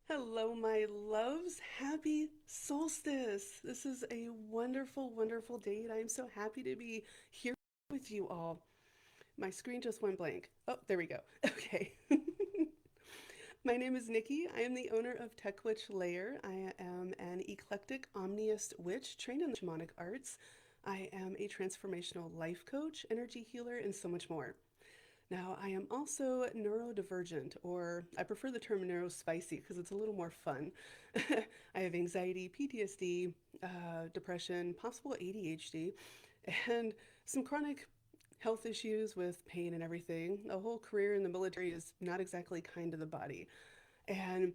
Hello, my loves. Happy Solstice. This is a wonderful, wonderful day, and I'm so happy to be here with you all. My screen just went blank. Oh, there we go. Okay. My name is Nikki. I am the owner of Tech Witch Lair. I am an eclectic omnist witch trained in the Shamanic Arts. I am a transformational life coach, energy healer, and so much more. Now, I am also neurodivergent, or I prefer the term neurospicy because it's a little more fun. I have anxiety, PTSD, depression, possible ADHD, and some chronic health issues with pain and everything. A whole career in the military is not exactly kind to the body. And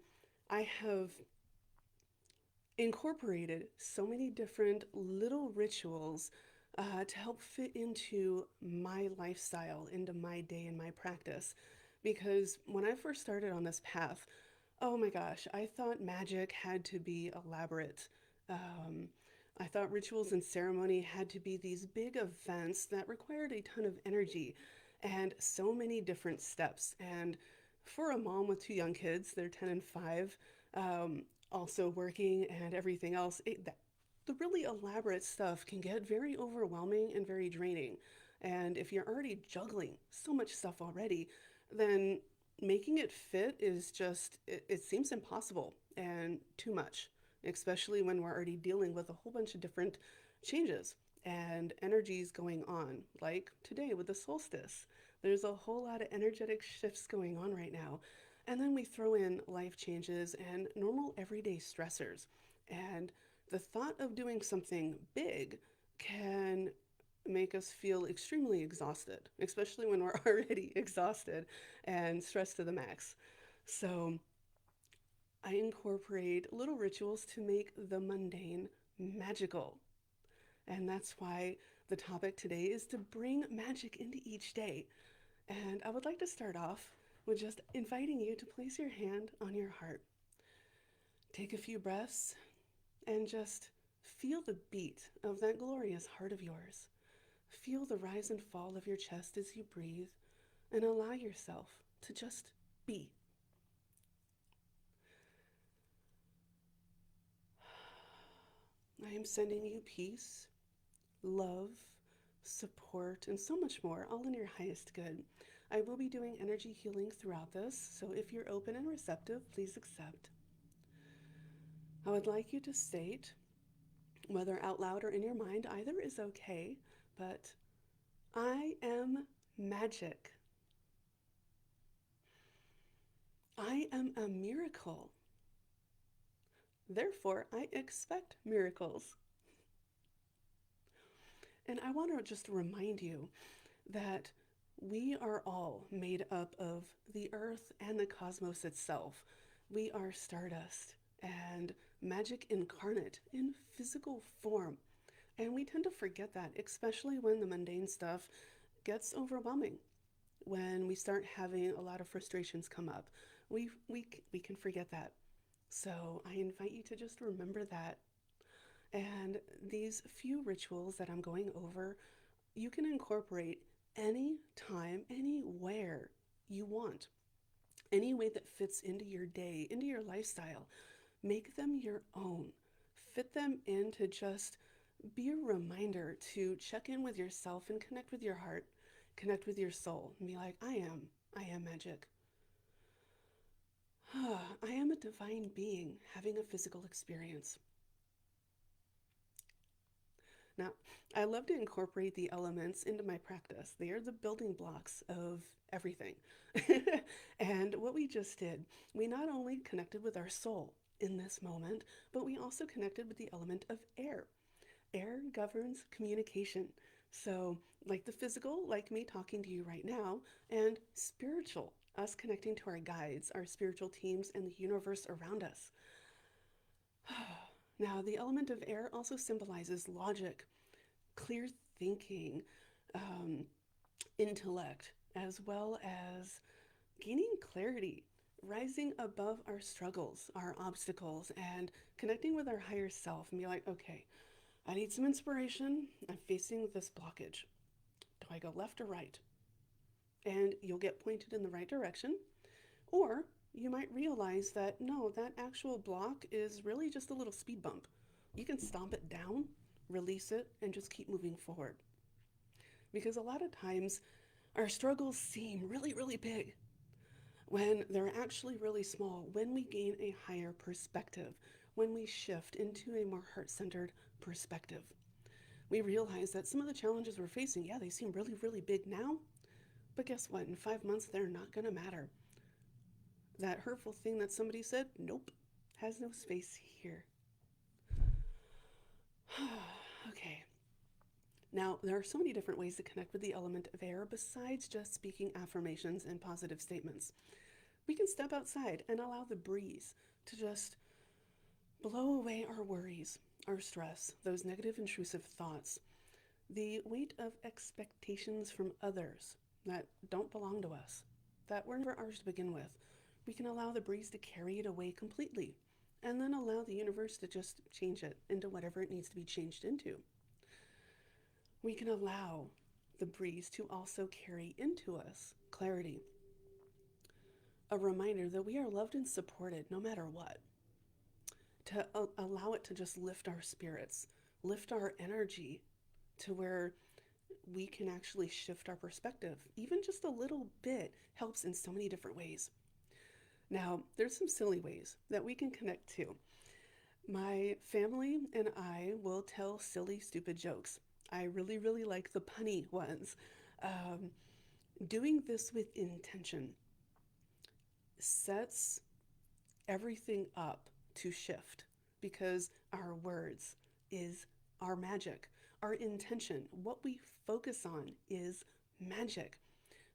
I have incorporated so many different little rituals to help fit into my lifestyle, into my day and my practice. Because when I first started on this path, oh my gosh, I thought magic had to be elaborate. Um, I thought rituals and ceremony had to be these big events that required a ton of energy and so many different steps. And for a mom with two young kids, they're 10 and 5, also working and everything else, the really elaborate stuff can get very overwhelming and very draining. And if you're already juggling so much stuff already, then making it fit is just, it seems impossible and too much, especially when we're already dealing with a whole bunch of different changes and energies going on, like today with the solstice. There's a whole lot of energetic shifts going on right now. And then we throw in life changes and normal everyday stressors. And the thought of doing something big can make us feel extremely exhausted, especially when we're already exhausted and stressed to the max. So I incorporate little rituals to make the mundane magical. And that's why the topic today is to bring magic into each day. And I would like to start off with just inviting you to place your hand on your heart. Take a few breaths and just feel the beat of that glorious heart of yours. Feel the rise and fall of your chest as you breathe and allow yourself to just be. I am sending you peace, love, support, and so much more, all in your highest good. I will be doing energy healing throughout this, so if you're open and receptive, please accept. I would like you to state, whether out loud or in your mind, either is okay, but I am magic. I am a miracle. Therefore, I expect miracles. And I want to just remind you that we are all made up of the earth and the cosmos itself. We are stardust and magic incarnate in physical form. And we tend to forget that, especially when the mundane stuff gets overwhelming. When we start having a lot of frustrations come up, we can forget that. So I invite you to just remember that. And these few rituals that I'm going over, you can incorporate any time, anywhere you want, any way that fits into your day, into your lifestyle. Make them your own. Fit them in to just be a reminder to check in with yourself and connect with your heart, connect with your soul, and be like, I am magic. I am a divine being having a physical experience. Now, I love to incorporate the elements into my practice. They are the building blocks of everything. And what we just did, we not only connected with our soul in this moment, but we also connected with the element of air. Air governs communication. So, like the physical, like me talking to you right now, and spiritual, us connecting to our guides, our spiritual teams, and the universe around us. Now, the element of air also symbolizes logic, clear thinking, um, intellect, as well as gaining clarity, rising above our struggles, our obstacles, and connecting with our higher self and be like, okay, I need some inspiration. I'm facing this blockage. Do I go left or right? And you'll get pointed in the right direction. Or you might realize that no, that actual block is really just a little speed bump. You can stomp it down, release it, and just keep moving forward. Because a lot of times our struggles seem really, really big when they're actually really small, when we gain a higher perspective, when we shift into a more heart centered perspective. We realize that some of the challenges we're facing, yeah, they seem really, really big now, but guess what? In 5 months, they're not going to matter. That hurtful thing that somebody said, nope, has no space here. Okay. Now, there are so many different ways to connect with the element of air besides just speaking affirmations and positive statements. We can step outside and allow the breeze to just blow away our worries, our stress, those negative intrusive thoughts, the weight of expectations from others that don't belong to us, that were never ours to begin with. We can allow the breeze to carry it away completely, and then allow the universe to just change it into whatever it needs to be changed into. We can allow the breeze to also carry into us clarity, a reminder that we are loved and supported no matter what, to allow it to just lift our spirits, lift our energy to where we can actually shift our perspective. Even just a little bit helps in so many different ways. Now, there's some silly ways that we can connect to. My family and I will tell silly, stupid jokes. I really, really like the punny ones. Um, Doing this with intention sets everything up to shift because our words is our magic. Our intention, what we focus on, is magic.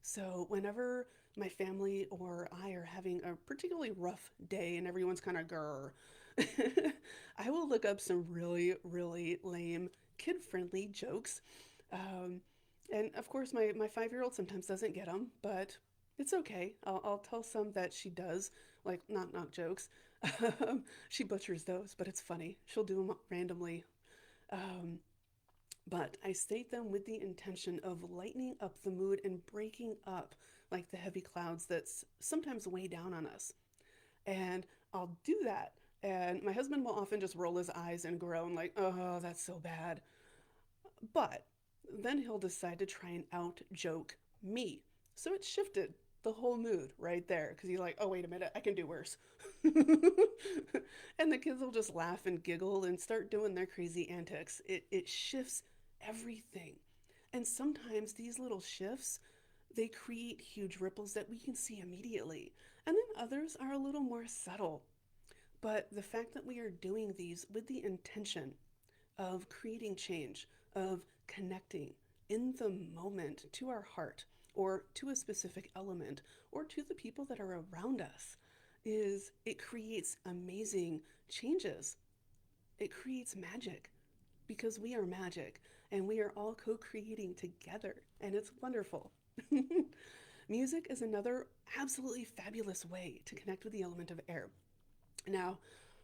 So, whenever my family or I are having a particularly rough day and everyone's kind of grr, I will look up some really, really lame, kid friendly jokes. Um, and of course, my 5 year old sometimes doesn't get them, but it's okay. I'll tell some that she does, like knock knock jokes. She butchers those, but it's funny. She'll do them randomly. Um, but I state them with the intention of lightening up the mood and breaking up like the heavy clouds that's sometimes weigh down on us. And I'll do that. And my husband will often just roll his eyes and groan, like, oh, that's so bad. But then he'll decide to try and out joke me. So it shifted the whole mood right there because he's like, oh, wait a minute, I can do worse. And the kids will just laugh and giggle and start doing their crazy antics. It shifts everything. And sometimes these little shifts, they create huge ripples that we can see immediately. And then others are a little more subtle. But the fact that we are doing these with the intention of creating change, of connecting in the moment to our heart or to a specific element or to the people that are around us, is it creates amazing changes. It creates magic because we are magic and we are all co creating together, and it's wonderful. Music is another absolutely fabulous way to connect with the element of air. Now,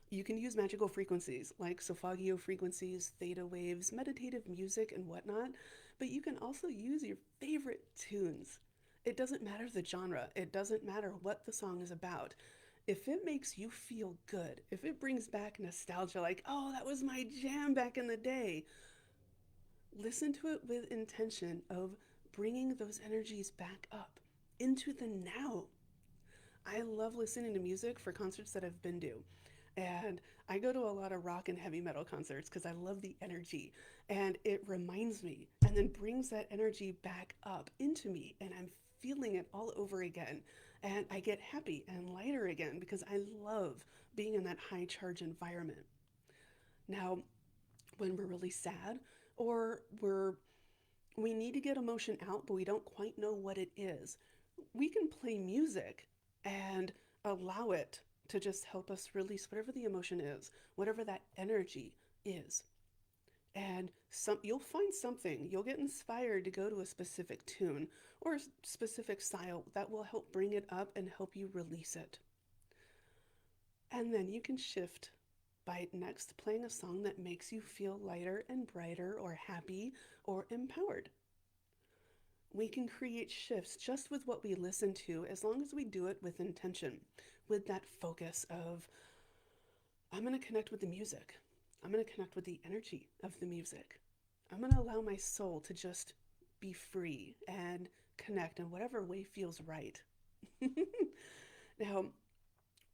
you can use magical frequencies like Solfeggio frequencies, theta waves, meditative music, and whatnot, but you can also use your favorite tunes. It doesn't matter the genre, it doesn't matter what the song is about. If it makes you feel good, if it brings back nostalgia, like, oh, that was my jam back in the day, listen to it with intention of bringing those energies back up into the now. I love listening to music for concerts that I've been to. And I go to a lot of rock and heavy metal concerts because I love the energy. And it reminds me and then brings that energy back up into me. And I'm feeling it all over again. And I get happy and lighter again because I love being in that high charge environment. Now, when we're really sad or we need to get emotion out, but we don't quite know what it is, we can play music and allow it to just help us release whatever the emotion is, whatever that energy is. And you'll find something. You'll get inspired to go to a specific tune or a specific style that will help bring it up and help you release it. And then you can shift by next playing a song that makes you feel lighter and brighter or happy or empowered. We can create shifts just with what we listen to as long as we do it with intention. with that focus of, I'm going to connect with the music. I'm going to connect with the energy of the music. I'm going to allow my soul to just be free and connect in whatever way feels right. Now,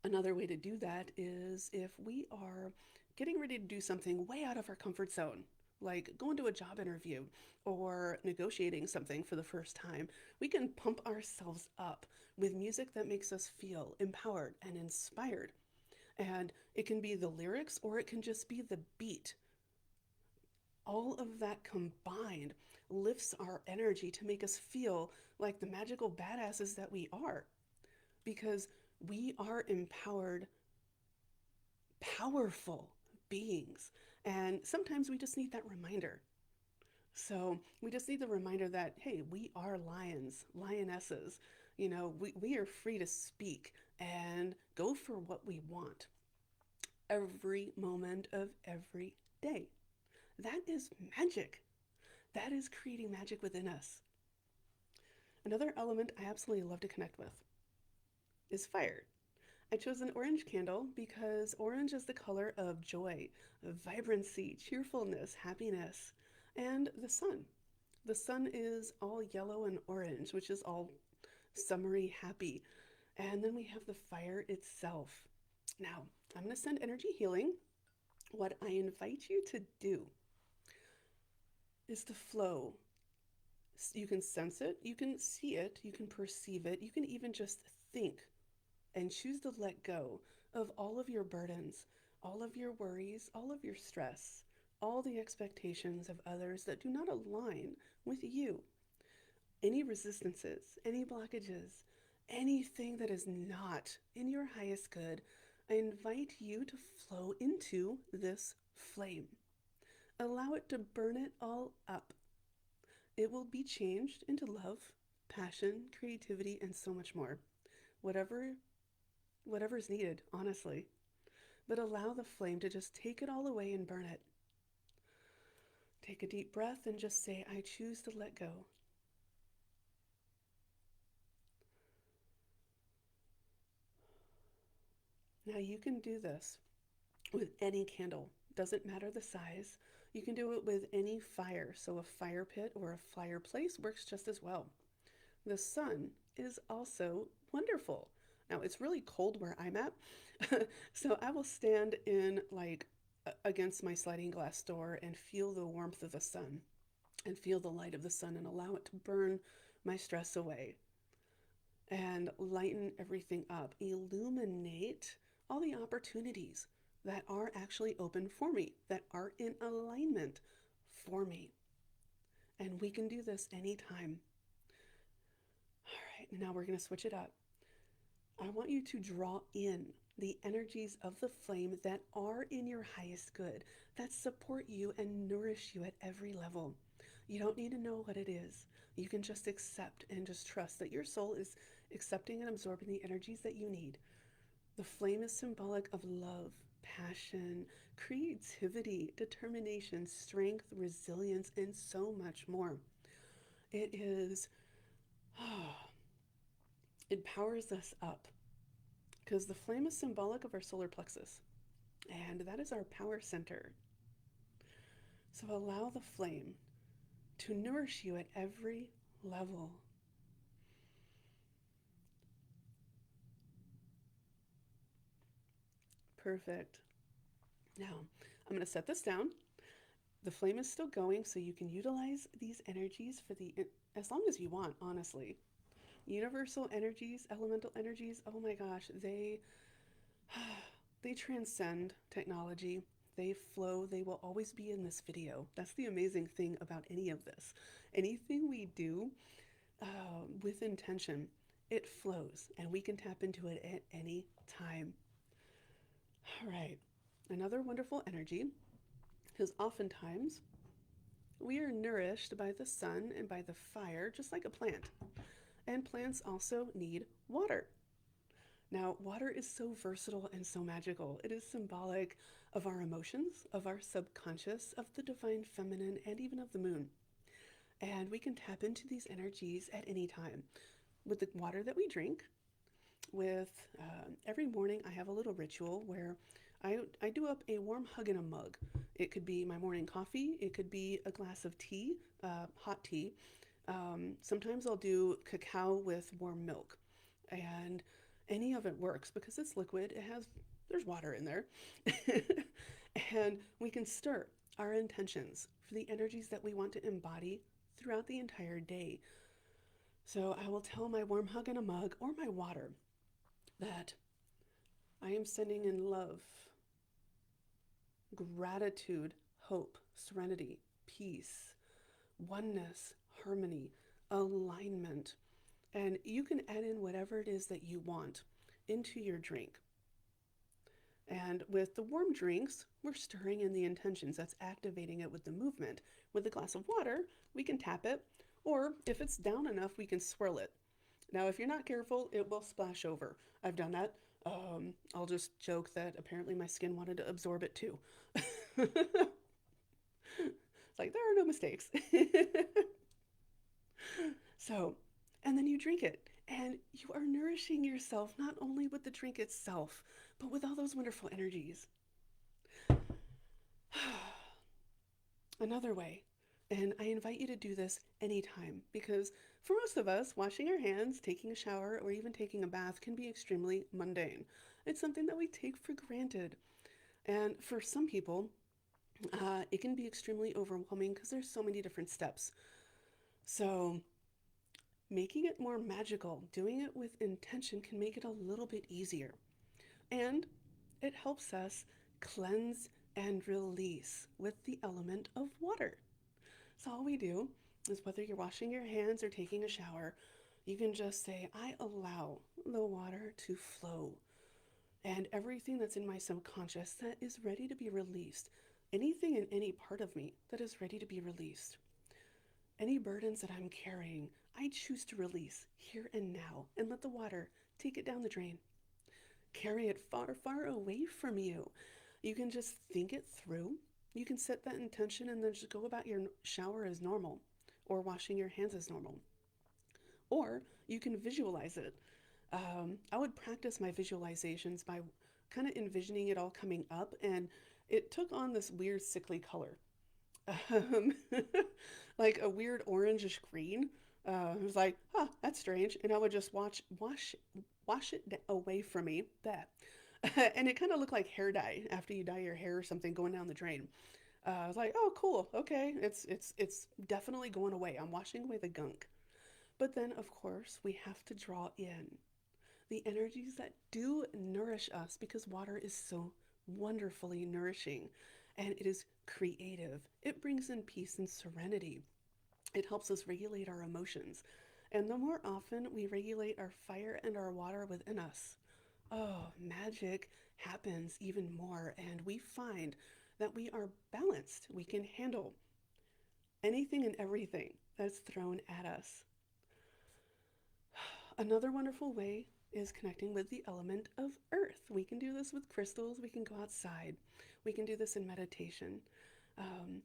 another way to do that is if we are getting ready to do something way out of our comfort zone, like going to a job interview or negotiating something for the first time, we can pump ourselves up with music that makes us feel empowered and inspired. And it can be the lyrics or it can just be the beat. All of that combined lifts our energy to make us feel like the magical badasses that we are, because we are empowered, powerful beings. And sometimes we just need that reminder. So we just need the reminder that, hey, we are lions, lionesses. We are free to speak and go for what we want every moment of every day. That is magic. That is creating magic within us. Another element I absolutely love to connect with is fire. I chose an orange candle because orange is the color of joy, vibrancy, cheerfulness, happiness, and the sun. The sun is all yellow and orange, which is all summery, happy. And then we have the fire itself. Now, I'm going to send energy healing. What I invite you to do is to flow. You can sense it, you can see it, you can perceive it, you can even just think and choose to let go of all of your burdens, all of your worries, all of your stress, all the expectations of others that do not align with you. Any resistances, any blockages, anything that is not in your highest good, I invite you to flow into this flame. Allow it to burn it all up. It will be changed into love, passion, creativity, and so much more. Whatever whatever's needed, honestly. But allow the flame to just take it all away and burn it. Take a deep breath and just say, I choose to let go. Now you can do this with any candle. Doesn't matter the size. You can do it with any fire. So a fire pit or a fireplace works just as well. The sun is also wonderful. Now it's really cold where I'm at, so I will stand in against my sliding glass door and feel the warmth of the sun and feel the light of the sun and allow it to burn my stress away and lighten everything up, illuminate all the opportunities that are actually open for me, that are in alignment for me. And we can do this anytime. All right, now we're going to switch it up. I want you to draw in the energies of the flame that are in your highest good, that support you and nourish you at every level. You don't need to know what it is. You can just accept and just trust that your soul is accepting and absorbing the energies that you need. The flame is symbolic of love, passion, creativity, determination, strength, resilience, and so much more. It is, it powers us up because the flame is symbolic of our solar plexus, and that is our power center. So allow the flame to nourish you at every level. Perfect. Now, I'm going to set this down. The flame is still going, so you can utilize these energies for as long as you want, honestly. Universal energies, elemental energies, oh my gosh, they transcend technology. They flow. They will always be in this video. That's the amazing thing about any of this. Anything we do with intention, it flows, and we can tap into it at any time. All right, another wonderful energy, because oftentimes we are nourished by the sun and by the fire, just like a plant. And plants also need water. Now, water is so versatile and so magical. It is symbolic of our emotions, of our subconscious, of the divine feminine, and even of the moon. And we can tap into these energies at any time with the water that we drink. with every morning I have a little ritual where I do up a warm hug in a mug. It could be my morning coffee, it could be a glass of tea, hot tea. Sometimes I'll do cacao with warm milk, and any of it works because it's liquid. There's water in there, and we can stir our intentions for the energies that we want to embody throughout the entire day. So I will tell my warm hug in a mug or my water that I am sending in love, gratitude, hope, serenity, peace, oneness, harmony, alignment. And you can add in whatever it is that you want into your drink. And with the warm drinks, we're stirring in the intentions. That's activating it with the movement. With a glass of water, we can tap it, or if it's down enough, we can swirl it. Now, if you're not careful, it will splash over. I've done that. I'll just joke that apparently my skin wanted to absorb it too. It's like, there are no mistakes. So, and then you drink it, and you are nourishing yourself not only with the drink itself, but with all those wonderful energies. Another way, and I invite you to do this anytime because for most of us, washing our hands, taking a shower, or even taking a bath can be extremely mundane. It's something that we take for granted. And for some people, it can be extremely overwhelming because there's so many different steps. So, making it more magical, doing it with intention can make it a little bit easier. And it helps us cleanse and release with the element of water. So all we do is whether you're washing your hands or taking a shower, you can just say, I allow the water to flow and everything that's in my subconscious that is ready to be released, anything in any part of me that is ready to be released, any burdens that I'm carrying, I choose to release here and now and let the water take it down the drain. Carry it far, far away from you. You can just think it through. You can set that intention and then just go about your shower as normal or washing your hands as normal. Or you can visualize it. I would practice my visualizations by kind of envisioning it all coming up, and it took on this weird sickly color. Um, like a weird orangish green. It was like, huh, that's strange. And I would just wash it away from me. That. And it kind of looked like hair dye after you dye your hair or something going down the drain. I was like, oh, cool. Okay, it's definitely going away. I'm washing away the gunk. But then, of course, we have to draw in the energies that do nourish us because water is so wonderfully nourishing and it is creative. It brings in peace and serenity. It helps us regulate our emotions. And the more often we regulate our fire and our water within us, oh, magic happens even more. And we find that we are balanced. We can handle anything and everything that's thrown at us. Another wonderful way is connecting with the element of earth. We can do this with crystals, we can go outside, we can do this in meditation. Um,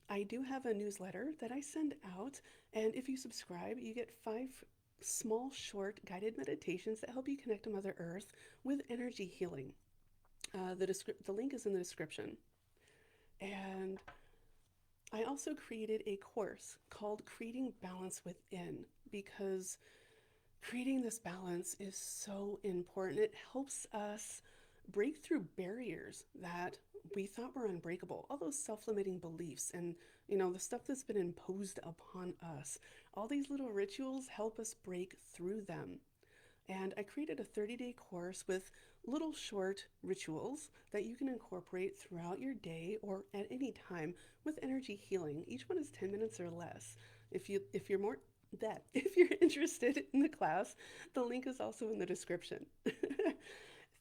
I do have a newsletter that I send out, and if you subscribe, you get 5 small, short guided meditations that help you connect to Mother Earth with energy healing. The link is in the description. And I also created a course called Creating Balance Within because creating this balance is so important. It helps us break through barriers that we thought were unbreakable, all those self-limiting beliefs and the stuff that's been imposed upon us. All these little rituals help us break through them. And I created a 30-day course with little short rituals that you can incorporate throughout your day or at any time with energy healing. Each one is 10 minutes or less. If you're more that if you're interested in the class, the link is also in the description.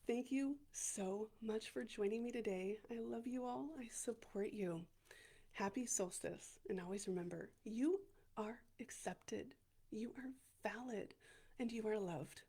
Thank you so much for joining me today. I love you all. I support you. Happy solstice. And always remember, you are accepted, you are valid, and you are loved.